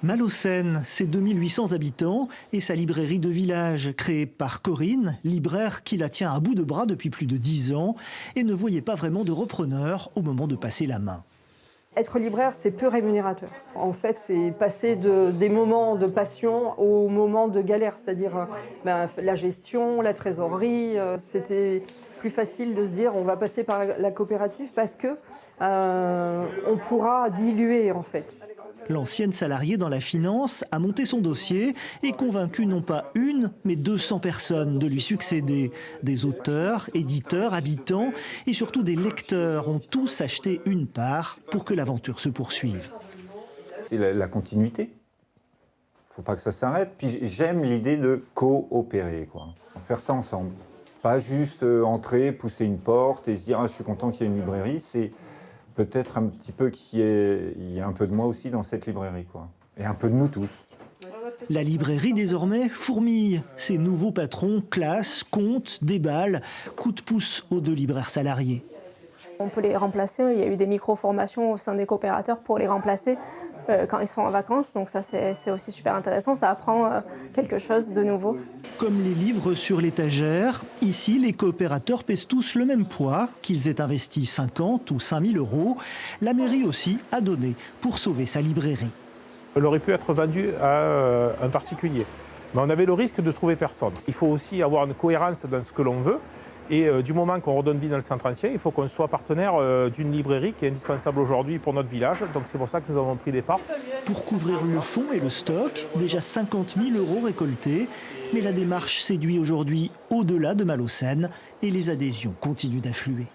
Malaucène, c'est 2800 habitants et sa librairie de village, créée par Corinne, libraire qui la tient à bout de bras depuis plus de 10 ans et ne voyait pas vraiment de repreneur au moment de passer la main. Être libraire, c'est peu rémunérateur. En fait, c'est passer des moments de passion aux moments de galère, c'est-à-dire la gestion, la trésorerie. C'était plus facile de se dire on va passer par la coopérative parce que on pourra diluer en fait. L'ancienne salariée dans la finance a monté son dossier et convaincu non pas une, mais 200 personnes de lui succéder. Des auteurs, éditeurs, habitants et surtout des lecteurs ont tous acheté une part pour que l'aventure se poursuive. C'est la continuité. Il ne faut pas que ça s'arrête. Puis j'aime l'idée de coopérer, quoi. Faire ça ensemble. Pas juste entrer, pousser une porte et se dire ah, je suis content qu'il y ait une librairie. C'est peut-être un petit peu qu'il y ait un peu de moi aussi dans cette librairie, quoi. Et un peu de nous tous. La librairie désormais fourmille. Ses nouveaux patrons classent, comptent, déballent, coup de pouce aux 2 libraires salariés. On peut les remplacer, il y a eu des micro-formations au sein des coopérateurs pour les remplacer quand ils sont en vacances, donc ça c'est aussi super intéressant, ça apprend quelque chose de nouveau. Comme les livres sur l'étagère, ici les coopérateurs pèsent tous le même poids, qu'ils aient investi 50 ou 5 000 euros. La mairie aussi a donné pour sauver sa librairie. Elle aurait pu être vendue à un particulier, mais on avait le risque de trouver personne. Il faut aussi avoir une cohérence dans ce que l'on veut. Et du moment qu'on redonne vie dans le centre ancien, il faut qu'on soit partenaire d'une librairie qui est indispensable aujourd'hui pour notre village. Donc c'est pour ça que nous avons pris des parts. Pour couvrir le fonds et le stock, déjà 50 000 euros récoltés. Mais la démarche séduit aujourd'hui au-delà de Malaucène et les adhésions continuent d'affluer.